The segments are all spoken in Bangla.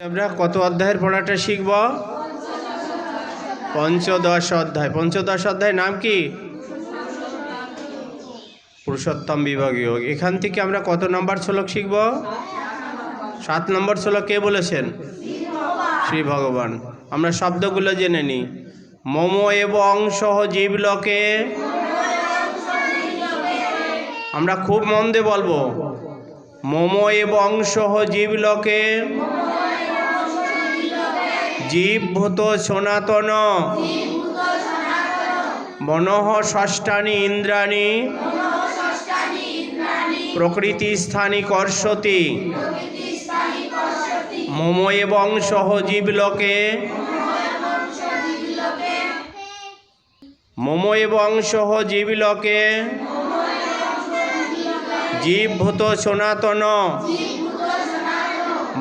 আমরা কত অধ্যায়ের পড়াটা শিখব? পঞ্চদশ অধ্যায়। পঞ্চদশ অধ্যায়ের নাম কি? পুরুষোত্তম বিভাগীয়। এখান থেকে আমরা কত নম্বর শ্লোক শিখব? 7 নম্বর শ্লোক কে বলেছেন? শ্রী ভগবান। আমরা শব্দগুলো জেনে নিই। মম এব অংশঃ জীবলোকে। আমরা খুব মন দিয়ে বলবো, মম এব অংশঃ জীবলোকে জীবভূত সনাতন মনঃ ষষ্ঠানি ইন্দ্রাণি প্রকৃতিস্থানি কর্ষতি। মম এব অংশঃ জীবলোকে মম এব অংশঃ জীবলোকে জীবভূত সনাতন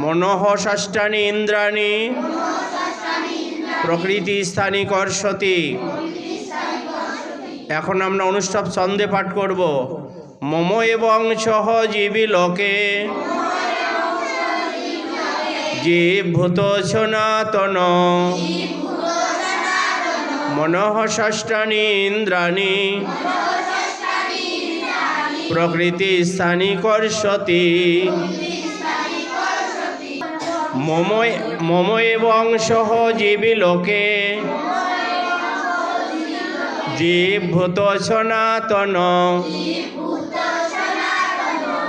মনঃ ষষ্ঠানি ইন্দ্রাণি প্রকৃতিস্থানি কর্ষতি। এখন আমরা অনুষ্ঠব ছন্দে পাঠ করব। মম এব অংশঃ জীবলোকে জীবভূত সনাতন মনঃ ষষ্ঠানি ইন্দ্রাণি প্রকৃতিস্থানি কর্ষতি। মম এব অংশঃ জীবলোকে জীবভূত সনাতন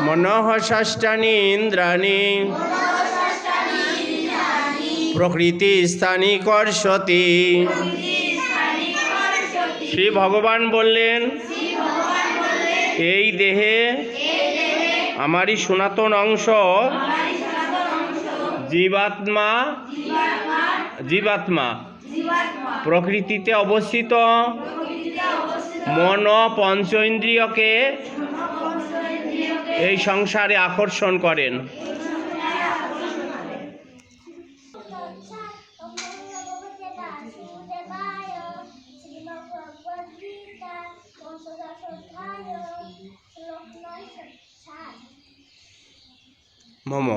মনঃ ষষ্ঠানি ইন্দ্রাণি প্রকৃতিস্থানি কর্ষতি। শ্রী ভগবান বললেন, এই দেহে আমারই সনাতন অংশ জীবাত্মা প্রকৃতিতে অবস্থিত মন পঞ্চ ইন্দ্রিয়কে এই সংসারে আকর্ষণ করেন। মম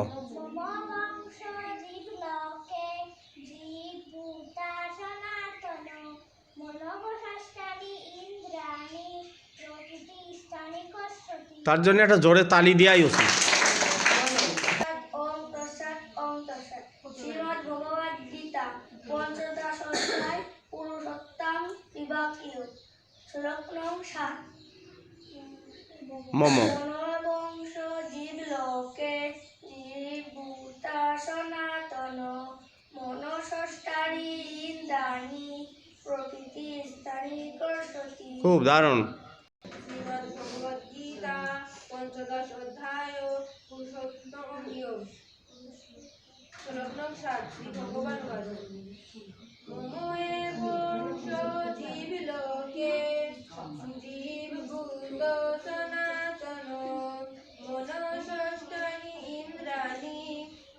তার জন্য একটা জোরে তালি দেওয়াই উচিত। মম জীবলোকে জীবভূত সনাতন মনঃ ষষ্ঠানি ইন্দ্রাণি প্রকৃতিস্থানি কর্ষতি। খুব দারুণ। শ্রীমদ্ভগবদ্গীতা পঞ্চদশ অধ্যায় পুরুষোত্তম যোগ। শ্লোক 7। শ্রী ভগবান বলেন, মম এব অংশঃ জীবলোকে জীবভূত সনাতন মনঃ ষষ্ঠানি ইন্দ্রাণি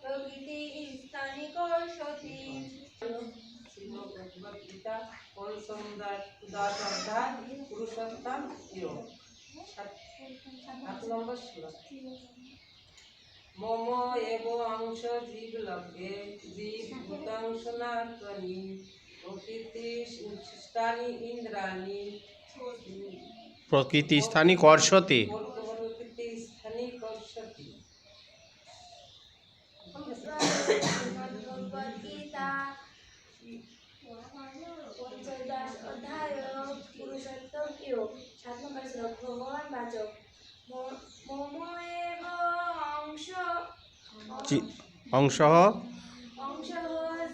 প্রকৃতিস্থানি কর্ষতি। শ্রীমদ্ভগবদ্গীতা পঞ্চম দশ অধ্যায় পুরুষোত্তম যোগ। 7 নম্বর শ্লোক। মম এব অংশ জীবলোকে জীবভূতং সনাতনি প্রকৃতিস্থানি ইন্দ্রাণি প্রকৃতিস্থানি কর্ষতি। প্রকৃতিস্থানি কর্ষতি। ভগবদ্গীতা পঞ্চদশ অধ্যায় পুরুষোত্তম যোগ। 7 নম্বর শ্লোক। ভগবান বাচক, মম এব অংশঃ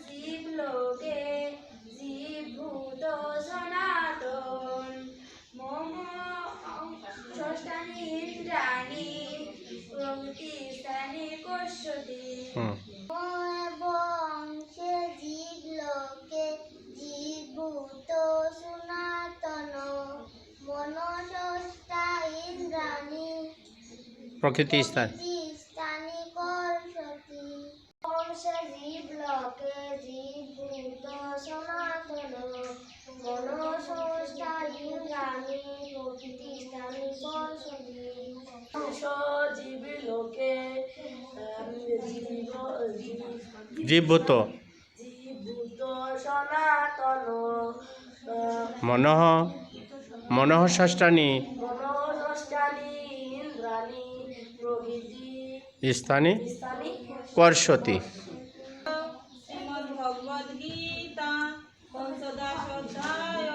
জীবলোকে জীবভূত সনাতন মম ষষ্ঠানি ইন্দ্রাণি প্রকৃতিস্থানি কর্ষতি। জীবলোকে জীবভূত সনাতন মনঃ ষষ্ঠানি ইন্দ্রাণি প্রকৃতিস্থানি কর্ষতি। জীবলোকে জীবভূত সনাতন মনঃ ষষ্ঠানি ইন্দ্রাণি প্রকৃতিস্থানি কর্ষতি। জীবলোকে জীবভূত জীবভূত সনাতন মনঃ মনঃ ষষ্ঠানি মনোষ্টানি ইন্দ্রাণী প্রভৃতি স্থানে স্থানে কর্ষতি। শ্রীমদ্ভগবদ্গীতা পঞ্চদশ অধ্যায়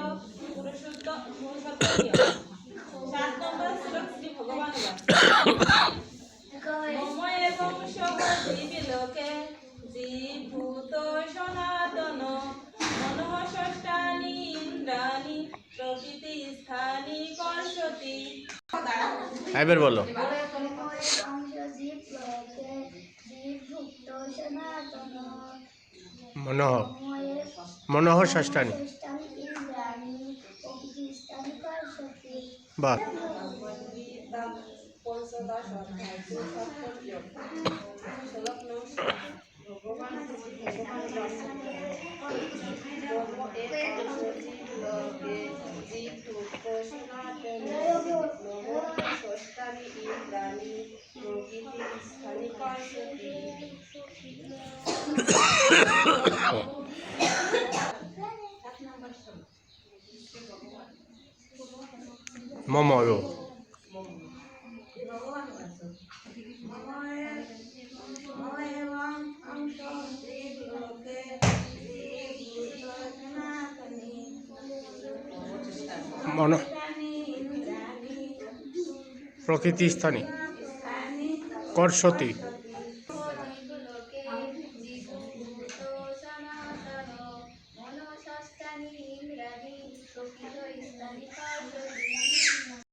পুরুষোত্তম 7 নম্বর শ্লোক শ্রী ভগবান মম এবং সহ জীবলোকে জীবভূত সনাতন মনঃ ষষ্ঠানি ইন্দ্রাণী প্রকৃতি স্থানি কর্ষতি। এবার বলো। জীবভুক্ত সনাতন মনঃ মনঃ ষষ্ঠানি ইন্দ্রাণী প্রকৃতি স্থানে কর্ষতি। বাহ। ভগবদ্গীতা পঞ্চদশ অধ্যায় শ্লোক নম্বর ভগবান জীবলোকে জীবভূত সনাতন মনঃ ষষ্ঠানি ইন্দ্রাণী প্রকৃতি স্থানি কর্ষতি। মময় মন প্রকৃতি স্থানে কর্ষতি।